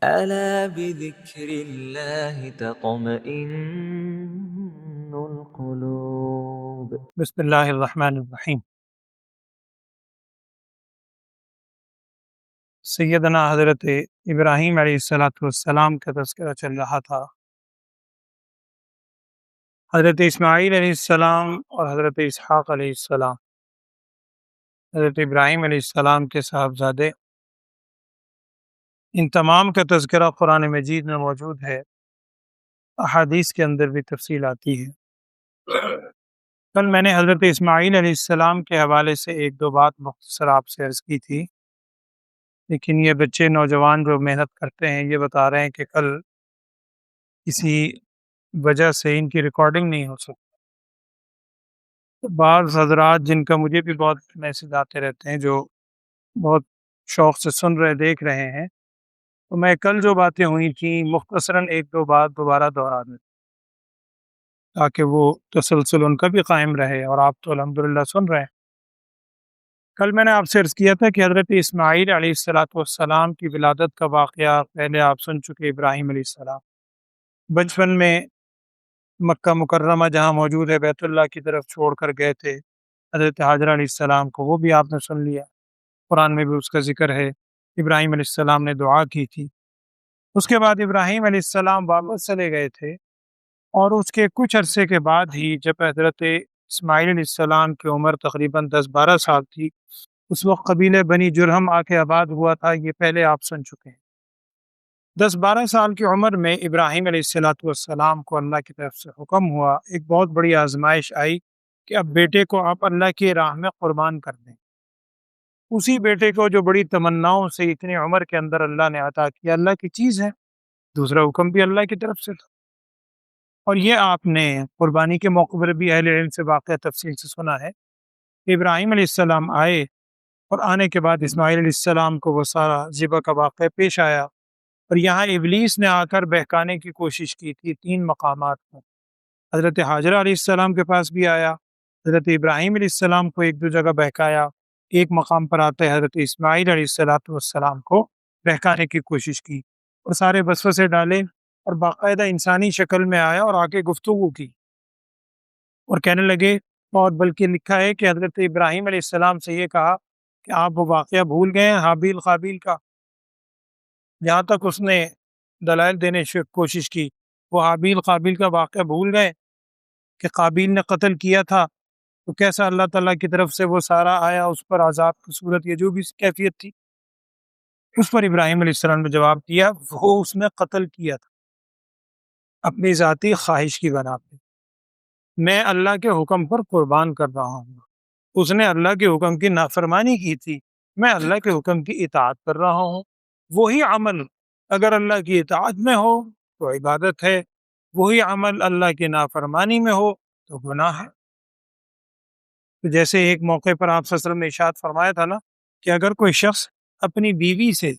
ألا بذكر الله تطمئن القلوب. بسم اللہ الرحمن الرحیم۔ سیدنا حضرت ابراہیم علیہ السلام کا تذکرہ چل رہا تھا۔ حضرت اسماعیل علیہ السلام اور حضرت اسحاق علیہ السلام، حضرت ابراہیم علیہ السلام کے صاحبزادے، ان تمام کا تذکرہ قرآن مجید میں موجود ہے، احادیث کے اندر بھی تفصیل آتی ہے۔ کل میں نے حضرت اسماعیل علیہ السلام کے حوالے سے ایک دو بات مختصر آپ سے عرض کی تھی، لیکن یہ بچے نوجوان جو محنت کرتے ہیں یہ بتا رہے ہیں کہ کل کسی وجہ سے ان کی ریکارڈنگ نہیں ہو سکتی۔ بعض حضرات جن کا مجھے بھی بہت میسج آتے رہتے ہیں جو بہت شوق سے سن رہے دیکھ رہے ہیں، تو میں کل جو باتیں ہوئی تھیں مختصراً ایک دو بات دوبارہ دہرا دوں تاکہ وہ تسلسل ان کا بھی قائم رہے، اور آپ تو الحمدللہ سن رہے ہیں۔ کل میں نے آپ سے عرض کیا تھا کہ حضرت اسماعیل علیہ السلام کی ولادت کا واقعہ پہلے آپ سن چکے، ابراہیم علیہ السلام بچپن میں مکہ مکرمہ جہاں موجود ہے بیت اللہ کی طرف چھوڑ کر گئے تھے حضرت حاجرہ علیہ السلام کو، وہ بھی آپ نے سن لیا، قرآن میں بھی اس کا ذکر ہے۔ ابراہیم علیہ السلام نے دعا کی تھی۔ اس کے بعد ابراہیم علیہ السلام واپس چلے گئے تھے، اور اس کے کچھ عرصے کے بعد ہی جب حضرت اسماعیل علیہ السلام کی عمر تقریباً 10-12 سال تھی، اس وقت قبیلہ بنی جرہم آ کے آباد ہوا تھا، یہ پہلے آپ سن چکے ہیں۔ 10-12 سال کی عمر میں ابراہیم علیہ السلام کو اللہ کی طرف سے حکم ہوا، ایک بہت بڑی آزمائش آئی کہ اب بیٹے کو آپ اللہ کی راہ میں قربان کر دیں۔ اسی بیٹے کو جو بڑی تمناؤں سے اتنی عمر کے اندر اللہ نے عطا کیا، اللہ کی چیز ہے، دوسرا حکم بھی اللہ کی طرف سے تھا۔ اور یہ آپ نے قربانی کے موقع پر بھی اہل علم سے واقعہ تفصیل سے سنا ہے کہ ابراہیم علیہ السلام آئے، اور آنے کے بعد اسماعیل علیہ السلام کو وہ سارا ذبح کا واقعہ پیش آیا، اور یہاں ابلیس نے آ کر بہکانے کی کوشش کی تھی 3 مقامات پر۔ حضرت حاجرہ علیہ السلام کے پاس بھی آیا، حضرت ابراہیم علیہ السلام کو 1-2 جگہ بہکایا، ایک مقام پر آتا ہے حضرت اسماعیل علیہ السلام کو بہکانے کی کوشش کی، اور سارے وسوسے ڈالے، اور باقاعدہ انسانی شکل میں آیا اور آ کے گفتگو کی، اور کہنے لگے، اور بلکہ لکھا ہے کہ حضرت ابراہیم علیہ السلام سے یہ کہا کہ آپ وہ واقعہ بھول گئے ہیں حابیل قابیل کا، جہاں تک اس نے دلائل دینے کی کوشش کی، وہ حابیل قابیل کا واقعہ بھول گئے کہ قابیل نے قتل کیا تھا، تو کیسا اللہ تعالیٰ کی طرف سے وہ سارا آیا اس پر عذاب کی صورت، یہ جو بھی کیفیت تھی۔ اس پر ابراہیم علیہ السلام نے جواب دیا، وہ اس نے قتل کیا تھا اپنی ذاتی خواہش کی بنا پہ، میں اللہ کے حکم پر قربان کر رہا ہوں، اس نے اللہ کے حکم کی نافرمانی کی تھی، میں اللہ کے حکم کی اطاعت کر رہا ہوں۔ وہی عمل اگر اللہ کی اطاعت میں ہو تو عبادت ہے، وہی عمل اللہ کی نافرمانی میں ہو تو گناہ ہے۔ تو جیسے ایک موقع پر آپ صلی اللہ علیہ وسلم نے ارشاد فرمایا تھا نا کہ اگر کوئی شخص اپنی بیوی سے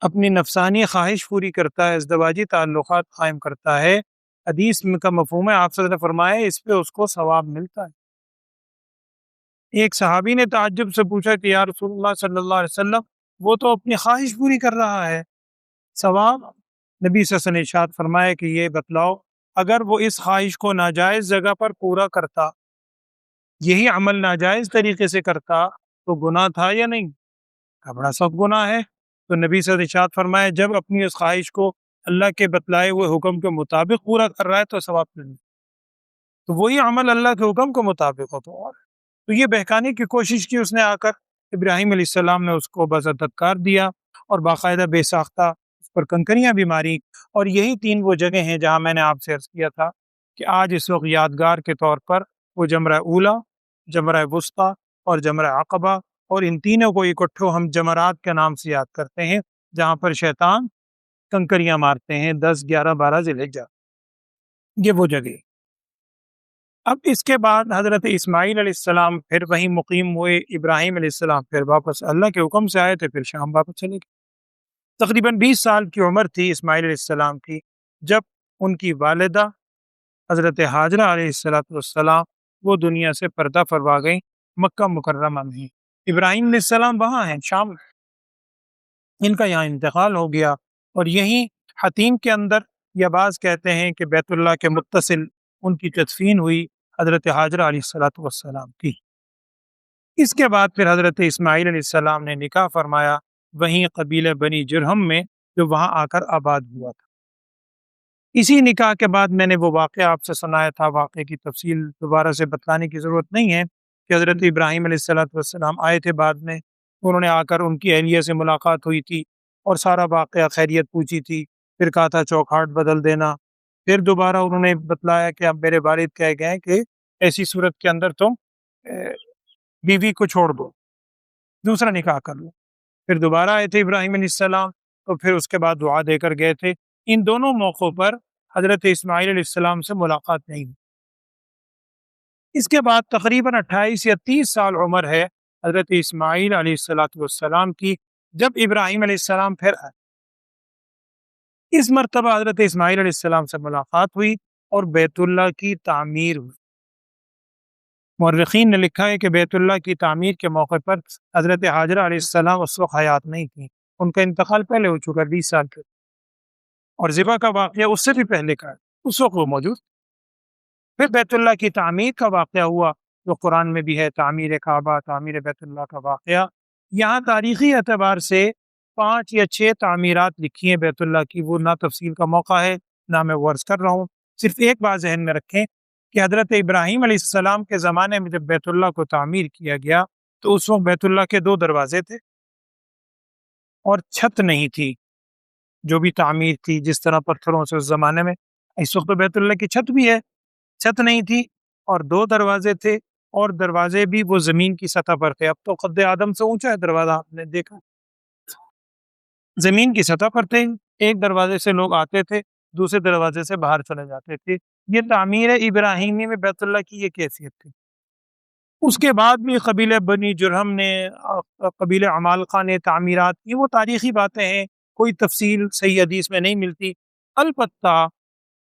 اپنی نفسانی خواہش پوری کرتا ہے، ازدواجی تعلقات قائم کرتا ہے، حدیث میں کا مفہوم ہے، آپ صلی اللہ علیہ وسلم نے فرمایا اس پہ اس کو ثواب ملتا ہے۔ ایک صحابی نے تعجب سے پوچھا کہ یا رسول اللہ صلی اللہ علیہ وسلم، وہ تو اپنی خواہش پوری کر رہا ہے، ثواب؟ نبی صلی اللہ علیہ وسلم نے ارشاد فرمایا کہ یہ بتلاؤ اگر وہ اس خواہش کو ناجائز جگہ پر پورا کرتا، یہی عمل ناجائز طریقے سے کرتا تو گناہ تھا یا نہیں؟ کا بڑا سخت گناہ ہے۔ تو نبی صلی اللہ علیہ وسلم نے ارشاد فرمایا جب اپنی اس خواہش کو اللہ کے بتلائے ہوئے حکم کے مطابق پورا کر رہا ہے تو ثواب ملے، تو وہی عمل اللہ کے حکم کے مطابق ہو تو یہ بہکانے کی کوشش کی اس نے آ کر، ابراہیم علیہ السلام نے اس کو بس دھتکار دیا اور باقاعدہ بے ساختہ اس پر کنکریاں بھی ماری، اور یہی 3 وہ جگہ ہیں جہاں میں نے آپ سے عرض کیا تھا کہ آج اس وقت یادگار کے طور پر وہ جمرہ اولا، جمرہ وسطیٰ اور جمرہ عقبہ، اور ان تینوں کو اکٹھو ہم جمرات کے نام سے یاد کرتے ہیں، جہاں پر شیطان کنکریاں مارتے ہیں 10، 11، 12 ذی الحجہ، یہ وہ جگہ۔ اب اس کے بعد حضرت اسماعیل علیہ السلام پھر وہیں مقیم ہوئے، ابراہیم علیہ السلام پھر واپس اللہ کے حکم سے آئے تھے، پھر شام واپس چلے گئے۔ تقریباً 20 سال کی عمر تھی اسماعیل علیہ السلام کی جب ان کی والدہ حضرت حاجرہ علیہ السلام وہ دنیا سے پردہ فرما گئی، مکہ مکرمہ میں۔ ابراہیم علیہ السلام وہاں ہیں، شام میں۔ ان کا یہاں انتقال ہو گیا، اور یہیں حتیم کے اندر، یا بعض کہتے ہیں کہ بیت اللہ کے متصل ان کی تدفین ہوئی حضرت حاجرہ علیہ الصلوۃ والسلام کی۔ اس کے بعد پھر حضرت اسماعیل علیہ السلام نے نکاح فرمایا وہیں قبیلہ بنی جرہم میں، جو وہاں آ کر آباد ہوا تھا۔ اسی نکاح کے بعد میں نے وہ واقعہ آپ سے سنایا تھا، واقعے کی تفصیل دوبارہ سے بتلانے کی ضرورت نہیں ہے، کہ حضرت ابراہیم علیہ السلام آئے تھے بعد میں، انہوں نے آ کر ان کی اہلیہ سے ملاقات ہوئی تھی اور سارا واقعہ خیریت پوچھی تھی، پھر کہا تھا چوکھاٹ بدل دینا، پھر دوبارہ انہوں نے بتلایا کہ اب میرے والد کہہ گئے کہ ایسی صورت کے اندر تم بیوی کو چھوڑ دو، دوسرا نکاح کر لو۔ پھر دوبارہ آئے تھے ابراہیم علیہ السلام، تو پھر اس کے بعد دعا دے کر گئے تھے۔ ان دونوں موقعوں پر حضرت اسماعیل علیہ السلام سے ملاقات نہیں ہوئی۔ اس کے بعد تقریباً 28 یا 30 سال عمر ہے حضرت اسماعیل علیہ السلام کی، جب ابراہیم علیہ السلام پھر آئے۔ اس مرتبہ حضرت اسماعیل علیہ السلام سے ملاقات ہوئی اور بیت اللہ کی تعمیر ہوئی۔ مورخین نے لکھا ہے کہ بیت اللہ کی تعمیر کے موقع پر حضرت حاجرہ علیہ السلام اس وقت حیات نہیں تھی، ان کا انتقال پہلے ہو چکا 20 سال پہلے، اور ذبح کا واقعہ اس سے بھی پہلے کا ہے، اس وقت وہ موجود۔ پھر بیت اللہ کی تعمیر کا واقعہ ہوا، جو قرآن میں بھی ہے، تعمیر کعبہ، تعمیر بیت اللہ کا واقعہ۔ یہاں تاریخی اعتبار سے 5 یا 6 تعمیرات لکھی ہیں بیت اللہ کی، وہ نہ تفصیل کا موقع ہے نہ میں وہ عرض کر رہا ہوں۔ صرف ایک بات ذہن میں رکھیں کہ حضرت ابراہیم علیہ السلام کے زمانے میں جب بیت اللہ کو تعمیر کیا گیا تو اس وقت بیت اللہ کے 2 دروازے تھے اور چھت نہیں تھی، جو بھی تعمیر تھی جس طرح پتھروں سے اس زمانے میں، اس وقت تو بیت اللہ کی چھت بھی ہے، چھت نہیں تھی اور 2 دروازے تھے، اور دروازے بھی وہ زمین کی سطح پر تھے۔ اب تو قد آدم سے اونچا ہے دروازہ، آپ نے دیکھا، زمین کی سطح پر تھے، ایک دروازے سے لوگ آتے تھے، دوسرے دروازے سے باہر چلے جاتے تھے۔ یہ تعمیر ابراہیمی میں بیت اللہ کی یہ کیفیت تھی۔ اس کے بعد بھی قبیلہ بنی جرہم نے، قبیلہ عمالقہ نے تعمیرات کی، وہ تاریخی باتیں ہیں، کوئی تفصیل صحیح حدیث میں نہیں ملتی۔ البتہ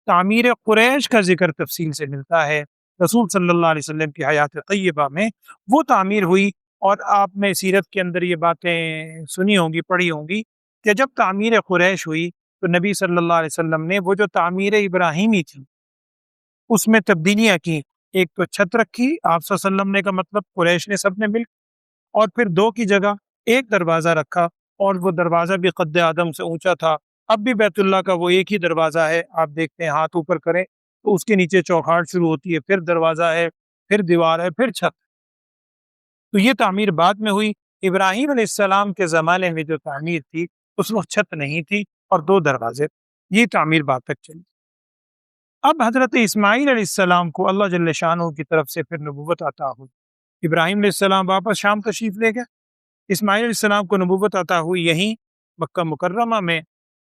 تعمیر قریش کا ذکر تفصیل سے ملتا ہے، رسول صلی اللہ علیہ وسلم کی حیات طیبہ میں وہ تعمیر ہوئی، اور آپ نے سیرت کے اندر یہ باتیں سنی ہوں گی، پڑھی ہوں گی، کہ جب تعمیر قریش ہوئی تو نبی صلی اللہ علیہ وسلم نے وہ جو تعمیر ابراہیمی تھی اس میں تبدیلیاں کی۔ ایک تو چھت رکھی آپ صلی اللہ علیہ وسلم نے، کا مطلب قریش نے سب نے مل، اور پھر 2 کی جگہ ایک دروازہ رکھا، اور وہ دروازہ بھی قد آدم سے اونچا تھا۔ اب بھی بیت اللہ کا وہ ایک ہی دروازہ ہے، آپ دیکھتے ہیں ہاتھ اوپر کریں تو اس کے نیچے چوکھاٹ شروع ہوتی ہے، پھر دروازہ ہے، پھر دیوار ہے، پھر چھت۔ تو یہ تعمیر بعد میں ہوئی۔ ابراہیم علیہ السلام کے زمانے میں جو تعمیر تھی اس وقت چھت نہیں تھی اور 2 دروازے، یہ تعمیر بعد تک چلی۔ اب حضرت اسماعیل علیہ السلام کو اللہ جل شانہ کی طرف سے پھر نبوت عطا ہوئی۔ ابراہیم علیہ السلام واپس شام تشریف لے گئے، اسماعیل علیہ السلام کو نبوت عطا ہوئی یہیں مکہ مکرمہ میں،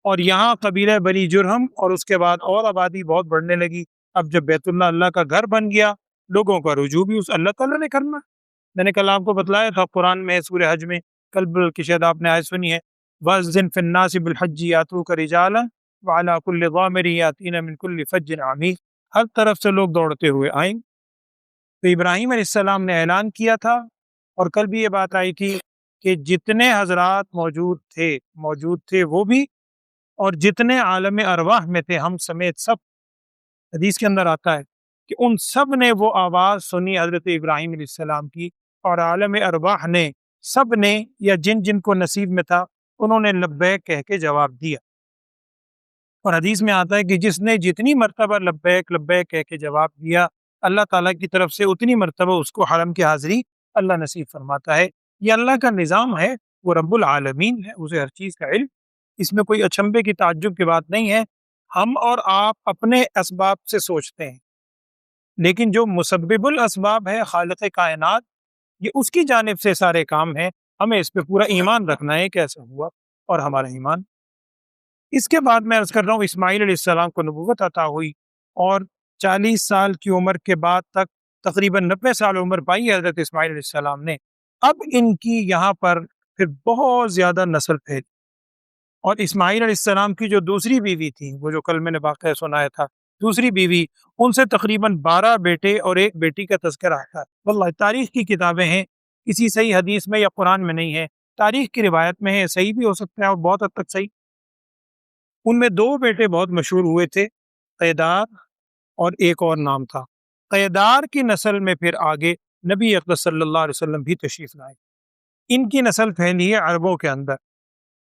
اور یہاں قبیلہ بنی جرہم، اور اس کے بعد اور آبادی بہت بڑھنے لگی۔ اب جب بیت اللہ اللہ کا گھر بن گیا، لوگوں کا رجوع بھی اس اللہ تعالیٰ نے کرنا۔ میں نے کل آپ کو بتلایا تھا، قرآن میں سورہ حج میں، کل بلکہ شاید آپ نے آیت سنی ہے، وَأَذِّن فِي النَّاسِ بِالْحَجِّ يَأْتُوكَ رِجَالًا وَعَلَىٰ كُلِّ ضَامِرٍ يَأْتِينَ مِنْ كُلِّ فَجٍّ عَمِيقٍ، ہر طرف سے لوگ دوڑتے ہوئے آئیں۔ تو ابراہیم علیہ السلام نے اعلان کیا تھا، اور کل بھی یہ بات آئی تھی کہ جتنے حضرات موجود تھے وہ بھی، اور جتنے عالم ارواح میں تھے ہم سمیت سب، حدیث کے اندر آتا ہے کہ ان سب نے وہ آواز سنی حضرت ابراہیم علیہ السلام کی، اور عالم ارواح نے، سب نے، یا جن جن کو نصیب میں تھا انہوں نے لبیک کہہ کے جواب دیا۔ اور حدیث میں آتا ہے کہ جس نے جتنی مرتبہ لبیک لبیک کہہ کے جواب دیا، اللہ تعالیٰ کی طرف سے اتنی مرتبہ اس کو حرم کی حاضری اللہ نصیب فرماتا ہے۔ یہ اللہ کا نظام ہے، وہ رب العالمین ہے، اسے ہر چیز کا علم، اس میں کوئی اچنبے کی تعجب کی بات نہیں ہے۔ ہم اور آپ اپنے اسباب سے سوچتے ہیں، لیکن جو مسبب الاسباب ہے، خالق کائنات، یہ اس کی جانب سے سارے کام ہیں، ہمیں اس پہ پورا ایمان رکھنا ہے کیسا ہوا، اور ہمارا ایمان۔ اس کے بعد میں عرض کر رہا ہوں، اسماعیل علیہ السلام کو نبوت عطا ہوئی، اور 40 سال کی عمر کے بعد تک تقریباً 90 سال عمر پائی حضرت اسماعیل علیہ السلام نے۔ اب ان کی یہاں پر پھر بہت زیادہ نسل پھیلی، اور اسماعیل علیہ السلام کی جو دوسری بیوی تھی، وہ جو کل میں نے واقعہ سنایا تھا، دوسری بیوی، ان سے تقریباً 12 بیٹے اور 1 بیٹی کا تذکرہ ہے۔ واللہ تاریخ کی کتابیں ہیں، کسی صحیح حدیث میں یا قرآن میں نہیں ہے، تاریخ کی روایت میں ہے، صحیح بھی ہو سکتا ہے اور بہت حد تک صحیح۔ ان میں 2 بیٹے بہت مشہور ہوئے تھے، قیدار اور ایک اور نام تھا۔ قیدار کی نسل میں پھر آگے نبی اقدس صلی اللہ علیہ وسلم بھی تشریف لائے۔ ان کی نسل پھیلی ہے عربوں کے اندر،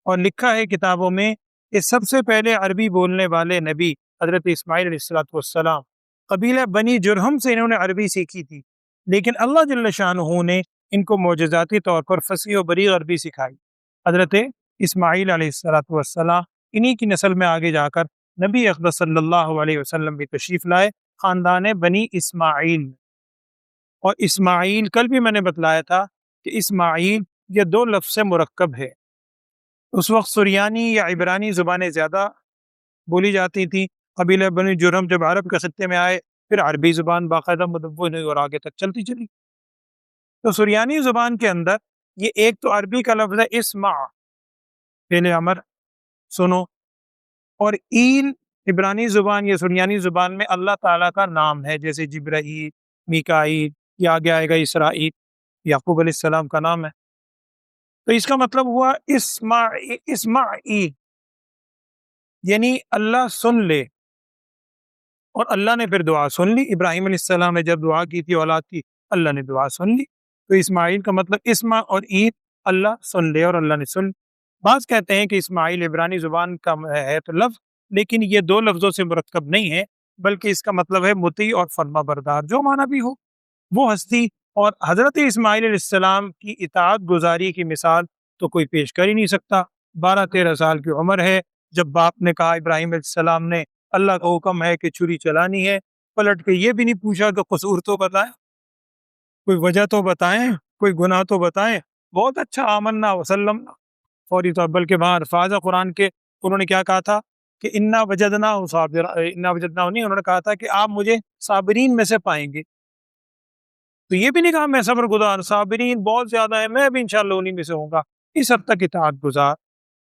اور لکھا ہے کتابوں میں کہ سب سے پہلے عربی بولنے والے نبی حضرت اسماعیل علیہ السلام، قبیلہ بنی جرہم سے انہوں نے عربی سیکھی تھی، لیکن اللہ جل شانہ نے ان کو معجزاتی طور پر فصیح و بلیغ عربی سکھائی۔ حضرت اسماعیل علیہ السلام انہی کی نسل میں آگے جا کر نبی اقدس صلی اللہ علیہ وسلم بھی تشریف لائے، خاندان بنی اسماعیل۔ اور اسماعیل، کل بھی میں نے بتلایا تھا کہ اسماعیل یہ 2 لفظ سے مرکب ہے۔ اس وقت سریانی یا عبرانی زبانیں زیادہ بولی جاتی تھیں۔ قبیلہ بنی جرہم جب عرب کے خطے میں آئے، پھر عربی زبان باقاعدہ مدون ہوئی اور آگے تک چلتی چلی۔ تو سریانی زبان کے اندر یہ ایک تو عربی کا لفظ ہے اسمع، فعل امر، سنو، اور ایل عبرانی زبان یا سریانی زبان میں اللہ تعالیٰ کا نام ہے، جیسے جبرائیل، میکائیل، یا آگے آئے گا اسرائیل، یعقوب علیہ السلام کا نام ہے۔ تو اس کا مطلب ہوا اسمعیل، یعنی اللہ سن لے، اور اللہ نے پھر دعا سن لی۔ ابراہیم علیہ السلام نے جب دعا کی تھی اولاد کی، اللہ نے دعا سن لی۔ تو اسماعیل کا مطلب اسمع اور عید، اللہ سن لے اور اللہ نے سن لی۔ بعض کہتے ہیں کہ اسماعیل عبرانی زبان کا ہے تو لفظ، لیکن یہ 2 لفظوں سے مرکب نہیں ہے، بلکہ اس کا مطلب ہے مطیع اور فرما بردار، جو معنی بھی ہو وہ ہستی۔ اور حضرت اسماعیل علیہ السلام کی اطاعت گزاری کی مثال تو کوئی پیش کر ہی نہیں سکتا۔ 12-13 سال کی عمر ہے جب باپ نے کہا، ابراہیم علیہ السلام نے، اللہ کا حکم ہے کہ چھری چلانی ہے، پلٹ کے یہ بھی نہیں پوچھا کہ قصور تو بتائیں، کوئی وجہ تو بتائیں، کوئی گناہ تو بتائیں۔ بہت اچھا، آمنا وسلم، فوری طور، بلکہ وہاں الفاظ قرآن کے انہوں نے کیا کہا تھا کہ انا وجدنا صابر، انا وجدنا نہیں، انہوں نے کہا تھا کہ آپ مجھے صابرین میں سے پائیں گے۔ تو یہ بھی نہیں کہا میں صبر گزار، صابرین بہت زیادہ ہے، میں بھی انشاءاللہ انہی میں سے ہوں گا۔ اس حد تک اطاعت گزار۔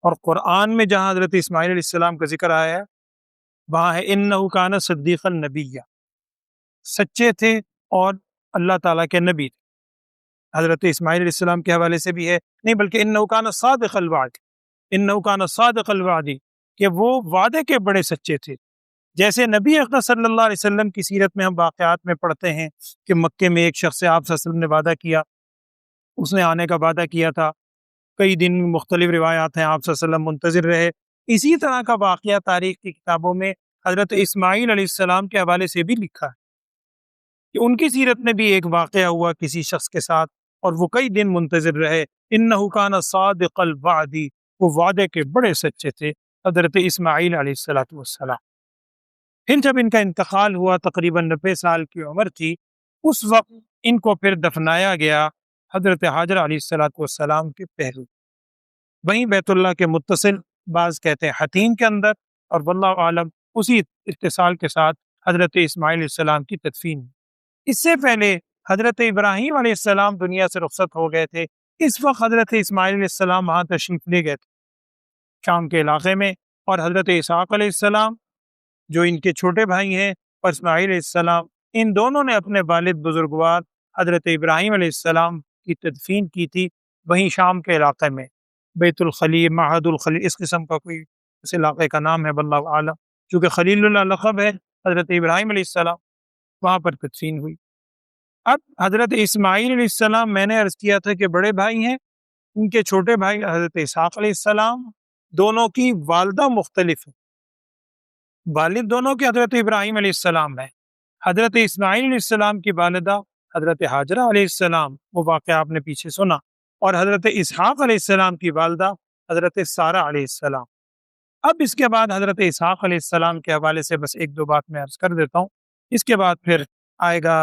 اور قرآن میں جہاں حضرت اسماعیل علیہ السلام کا ذکر آیا ہے، وہاں ہے انہ کان صدیقا نبیہ، سچے تھے اور اللہ تعالیٰ کے نبی تھے۔ حضرت اسماعیل علیہ السلام کے حوالے سے بھی ہے، نہیں بلکہ انہ کان صادق الوعد، انہ کان صادق الوعد، کہ وہ وعدے کے بڑے سچے تھے۔ جیسے نبی اقدس صلی اللہ علیہ وسلم کی سیرت میں ہم واقعات میں پڑھتے ہیں کہ مکے میں ایک شخص سے آپ صلی اللہ علیہ وسلم نے وعدہ کیا، اس نے آنے کا وعدہ کیا تھا، کئی دن مختلف روایات ہیں آپ صلی اللہ علیہ وسلم منتظر رہے۔ اسی طرح کا واقعہ تاریخ کی کتابوں میں حضرت اسماعیل علیہ السلام کے حوالے سے بھی لکھا ہے کہ ان کی سیرت میں بھی ایک واقعہ ہوا کسی شخص کے ساتھ، اور وہ کئی دن منتظر رہے۔ انہ کان صادق الوعد، وہ وعدے کے بڑے سچے تھے حضرت اسماعیل علیہ السلام۔ پھر جب ان کا انتقال ہوا، تقریباً 90 سال کی عمر تھی، اس وقت ان کو پھر دفنایا گیا حضرت حاجر علیہ السلام کے پہلو، وہیں بیت اللہ کے متصل، بعض کہتے ہیں حتیم کے اندر، اور واللہ عالم اسی اتصال کے ساتھ حضرت اسماعیل علیہ السلام کی تدفین ہوئی۔ اس سے پہلے حضرت ابراہیم علیہ السلام دنیا سے رخصت ہو گئے تھے۔ اس وقت حضرت اسماعیل علیہ السلام وہاں تشریف لے گئے تھے شام کے علاقے میں، اور حضرت اسحاق علیہ السلام جو ان کے چھوٹے بھائی ہیں، اور اسماعیل علیہ السلام، ان دونوں نے اپنے والد بزرگوار حضرت ابراہیم علیہ السلام کی تدفین کی تھی وہیں شام کے علاقے میں، بیت الخلیل، معہد الخلیل، اس قسم کا کوئی اس علاقے کا نام ہے، واللہ اعلم، چونکہ خلیل اللہ لقب ہے حضرت ابراہیم علیہ السلام، وہاں پر تدفین ہوئی۔ اب حضرت اسماعیل علیہ السلام، میں نے عرض کیا تھا کہ بڑے بھائی ہیں، ان کے چھوٹے بھائی حضرت اسحاق علیہ السلام، دونوں کی والدہ مختلف ہیں، والد دونوں کے حضرت ابراہیم علیہ السلام ہے۔ حضرت اسماعیل علیہ السلام کی والدہ حضرت حاجرہ علیہ السلام، وہ واقعہ آپ نے پیچھے سنا، اور حضرت اسحاق علیہ السلام کی والدہ حضرت سارہ علیہ السلام۔ اب اس کے بعد حضرت اسحاق علیہ السلام کے حوالے سے بس 1-2 بات میں عرض کر دیتا ہوں۔ اس کے بعد پھر آئے گا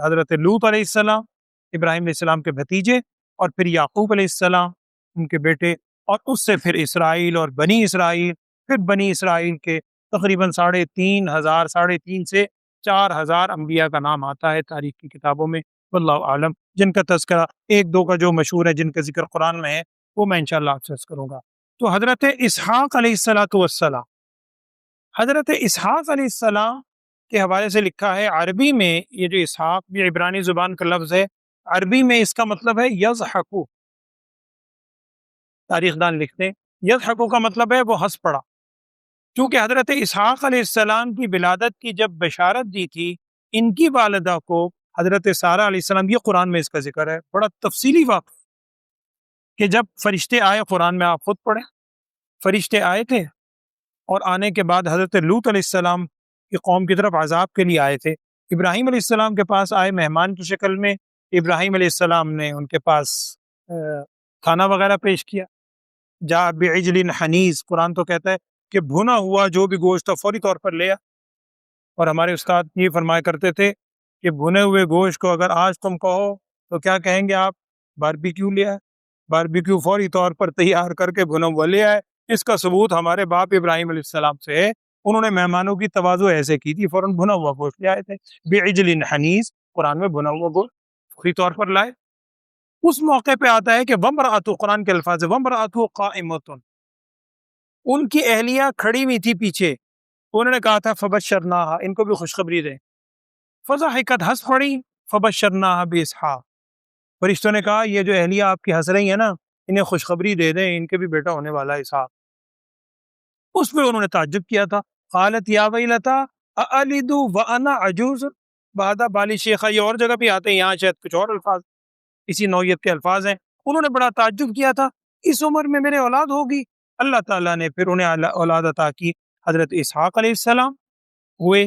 حضرت لوط علیہ السلام، ابراہیم علیہ السلام کے بھتیجے، اور پھر یعقوب علیہ السلام، ان کے بیٹے، اور اس سے پھر اسرائیل اور بنی اسرائیل، پھر بنی اسرائیل کے تقریباً 3,500 سے 4,000 انبیاء کا نام آتا ہے تاریخ کی کتابوں میں، واللہ عالم، جن کا تذکرہ 1-2 کا جو مشہور ہے، جن کا ذکر قرآن میں ہے، وہ میں انشاءاللہ آپ سے عرض کروں گا۔ تو حضرت اسحاق علیہ السلام، حضرت اسحاق علیہ السلام کے حوالے سے لکھا ہے، عربی میں یہ جو اسحاق بھی عبرانی زبان کا لفظ ہے، عربی میں اس کا مطلب ہے یضحکو، تاریخ دان لکھتے ہیں یضحکو کا مطلب ہے وہ ہنس پڑا، چونکہ حضرت اسحاق علیہ السلام کی ولادت کی جب بشارت دی تھی ان کی والدہ کو حضرت سارہ علیہ السلام، یہ قرآن میں اس کا ذکر ہے، بڑا تفصیلی واقعہ کہ جب فرشتے آئے، قرآن میں آپ خود پڑھیں، فرشتے آئے تھے اور آنے کے بعد حضرت لوط علیہ السلام کی قوم کی طرف عذاب کے لیے آئے تھے، ابراہیم علیہ السلام کے پاس آئے مہمان کی شکل میں، ابراہیم علیہ السلام نے ان کے پاس کھانا وغیرہ پیش کیا، جا بعجل حنیز، قرآن تو کہتا ہے کہ بھنا ہوا جو بھی گوشت تھا فوری طور پر لیا، اور ہمارے استاد یہ فرمایا کرتے تھے کہ بھنے ہوئے گوشت کو اگر آج تم کہو تو کیا کہیں گے آپ؟ باربیکیو لیا ہے، باربیکیو فوری طور پر تیار کر کے بھنا ہوا لیا ہے۔ اس کا ثبوت ہمارے باپ ابراہیم علیہ السلام سے ہے، انہوں نے مہمانوں کی تواضع ایسے کی تھی، فوراً بھنا ہوا گوشت لے آئے تھے، بعجل حنیز، قرآن میں بھنا ہوا گوشت فوری طور پر لائے۔ اس موقع پہ آتا ہے کہ وامرأتہ، قرآن کے الفاظ ہے وامرأتہ قائمۃ، ان کی اہلیہ کھڑی ہوئی تھی پیچھے، انہوں نے کہا تھا فبشرناہا، ان کو بھی خوشخبری دیں، فضحکت، ہنس پڑی، فبشرناہا باسحاق، فرشتوں نے کہا یہ جو اہلیہ آپ کی ہنس رہی ہیں نا انہیں خوشخبری دے دیں، ان کے بھی بیٹا ہونے والا ہے اسحاق۔ اس پہ انہوں نے تعجب کیا تھا، قالت یا ویلتا االد وانا عجوز بعد بالی شیخہ، یہ اور جگہ بھی آتے ہیں، یہاں شاید کچھ اور الفاظ اسی نوعیت کے الفاظ ہیں۔ انہوں نے بڑا تعجب کیا تھا، اس عمر میں میرے اولاد ہوگی؟ اللہ تعالیٰ نے پھر انہیں اولاد عطا کی، حضرت اسحاق علیہ السلام ہوئے،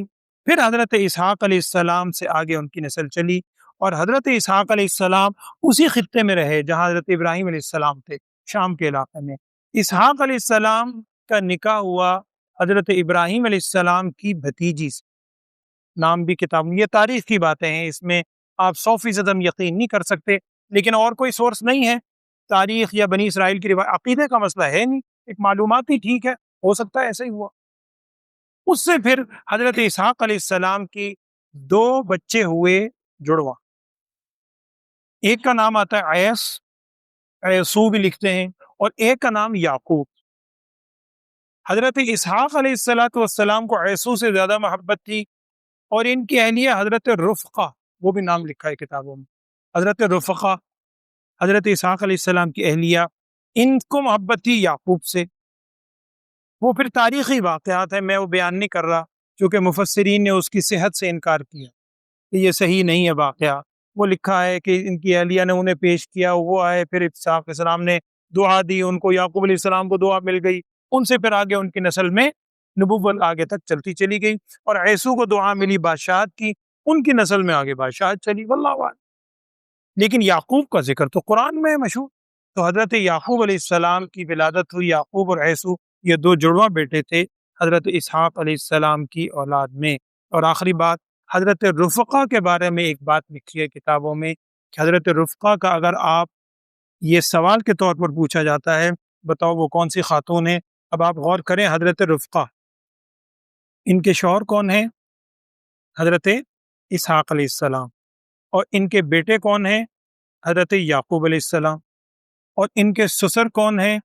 پھر حضرت اسحاق علیہ السلام سے آگے ان کی نسل چلی، اور حضرت اسحاق علیہ السلام اسی خطے میں رہے جہاں حضرت ابراہیم علیہ السلام تھے، شام کے علاقے میں۔ اسحاق علیہ السلام کا نکاح ہوا حضرت ابراہیم علیہ السلام کی بھتیجی سے، نام بھی کتاب، یہ تاریخ کی باتیں ہیں، اس میں آپ 100% ہم یقین نہیں کر سکتے، لیکن اور کوئی سورس نہیں ہے، تاریخ یا بنی اسرائیل کی روایت، عقیدے کا مسئلہ ہے نہیں، ایک معلوماتی ٹھیک ہے، ہو سکتا ہے ایسا ہی ہوا۔ اس سے پھر حضرت اسحاق علیہ السلام کی 2 بچے ہوئے جڑواں، ایک کا نام آتا ہے عیس، عیسو بھی لکھتے ہیں، اور ایک کا نام یعقوب۔ حضرت اسحاق علیہ السلام کو عیسو سے زیادہ محبت تھی، اور ان کی اہلیہ حضرت رفقہ، وہ بھی نام لکھا ہے کتابوں میں، حضرت رفقہ حضرت اسحاق علیہ السلام کی اہلیہ، ان کو محبت تھی یعقوب سے۔ وہ پھر تاریخی واقعات ہیں، میں وہ بیان نہیں کر رہا، کیونکہ مفسرین نے اس کی صحت سے انکار کیا کہ یہ صحیح نہیں ہے واقعہ۔ وہ لکھا ہے کہ ان کی اہلیہ نے انہیں پیش کیا، وہ آئے، پھر اسحاق علیہ السلام نے دعا دی ان کو، یعقوب علیہ السلام کو دعا مل گئی، ان سے پھر آگے ان کی نسل میں نبوت آگے تک چلتی چلی گئی، اور عیسو کو دعا ملی بادشاہت کی، ان کی نسل میں آگے بادشاہت چلی، واللہ اعلم۔ لیکن یعقوب کا ذکر تو قرآن میں ہے مشہور، تو حضرت یعقوب علیہ السلام کی ولادت ہوئی، یعقوب اور عیسو یہ 2 جڑواں بیٹے تھے حضرت اسحاق علیہ السلام کی اولاد میں۔ اور آخری بات، حضرت رفقہ کے بارے میں ایک بات لکھی ہے کتابوں میں کہ حضرت رفقہ کا اگر آپ یہ سوال کے طور پر پوچھا جاتا ہے بتاؤ وہ کون سی خاتون ہے، اب آپ غور کریں، حضرت رفقہ، ان کے شوہر کون ہیں؟ حضرت اسحاق علیہ السلام، اور ان کے بیٹے کون ہیں؟ حضرت یعقوب علیہ السلام، اور ان کے سسر کون ہیں؟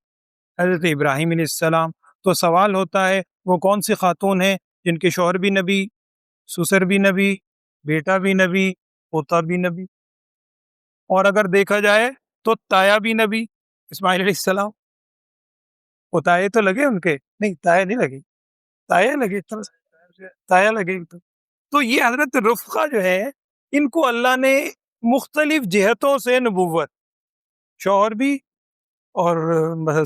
حضرت ابراہیم علیہ السلام۔ تو سوال ہوتا ہے وہ کون سی خاتون ہیں جن کے شوہر بھی نبی، سسر بھی نبی، بیٹا بھی نبی، پوتا بھی نبی، اور اگر دیکھا جائے تو تایا بھی نبی، اسماعیل علیہ السلام، وہ تائے تو لگے ان کے؟ نہیں، تائے نہیں لگی، تایا لگے، تایا لگے۔ تو یہ حضرت رفقہ جو ہے، ان کو اللہ نے مختلف جہتوں سے نبوت، شوہر بھی اور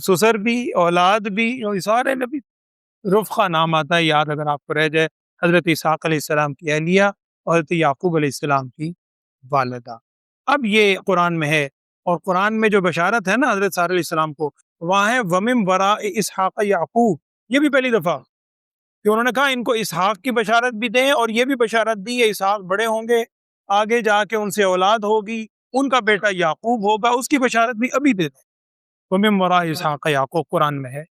سسر بھی، اولاد بھی، اور سارے نبی، رفقہ نام آتا ہے، یاد اگر آپ کو رہ جائے، حضرت اسحاق علیہ السلام کی اہلیہ اور حضرت یعقوب علیہ السلام کی والدہ۔ اب یہ قرآن میں ہے، اور قرآن میں جو بشارت ہے نا حضرت سارہ علیہ السلام کو، وہاں ہے وَمِن وَرَاءِ اسحاق یعقوب، یہ بھی پہلی دفعہ کہ انہوں نے کہا ان کو اسحاق کی بشارت بھی دیں، اور یہ بھی بشارت دی ہے اسحاق بڑے ہوں گے، آگے جا کے ان سے اولاد ہوگی، ان کا بیٹا یعقوب ہوگا، اس کی بشارت بھی ابھی دے دیں۔ وَمِن وَرَاءِ اسحاق یعقوب قرآن میں ہے۔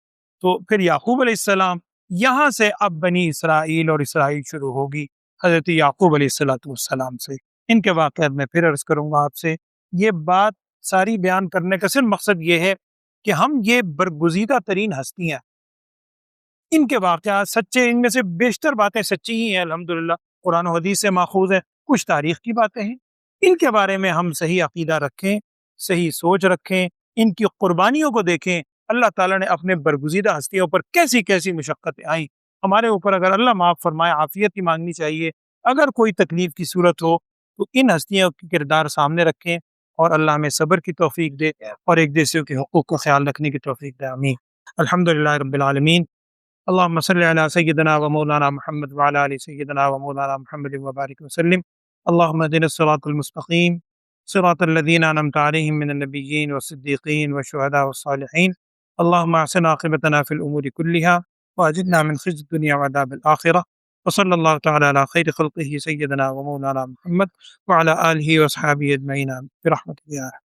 تو پھر یعقوب علیہ السلام، یہاں سے اب بنی اسرائیل اور اسرائیل شروع ہوگی حضرت یعقوب علیہ السلام سے۔ ان کے واقعات میں پھر عرض کروں گا آپ سے، یہ بات ساری بیان کرنے کا صرف مقصد یہ ہے کہ ہم یہ برگزیدہ ترین ہستیاں، ان کے واقعات سچے، ان میں سے بیشتر باتیں سچی ہی ہیں الحمدللہ، قرآن و حدیث سے ماخوذ ہیں، کچھ تاریخ کی باتیں ہیں، ان کے بارے میں ہم صحیح عقیدہ رکھیں، صحیح سوچ رکھیں، ان کی قربانیوں کو دیکھیں، اللہ تعالیٰ نے اپنے برگزیدہ ہستیوں پر کیسی کیسی مشقتیں آئیں، ہمارے اوپر اگر اللہ معاف فرمائے عافیت ہی مانگنی چاہیے، اگر کوئی تکلیف کی صورت ہو تو ان ہستیوں کے کردار سامنے رکھیں اور اللہ ہمیں صبر کی توفیق دے اور ایک دوسرے کے حقوق کا خیال رکھنے کی توفیق دے، آمین۔ الحمدللہ رب العالمین، اللهم صل على سيدنا ومولانا محمد وعلى آل سيدنا ومولانا محمد وبارك وسلم، اللهم اهدنا الصراط المستقيم صراط الذين أنعمت عليهم من النبيين والصديقين والشهداء والصالحين، اللهم احسن عاقبتنا في الأمور كلها وأجرنا من خزي الدنيا وعذاب الآخرة، وصلى الله تعالى على خير خلقه سيدنا ومولانا محمد وعلى آله وأصحابه أجمعين برحمتك يا أرحم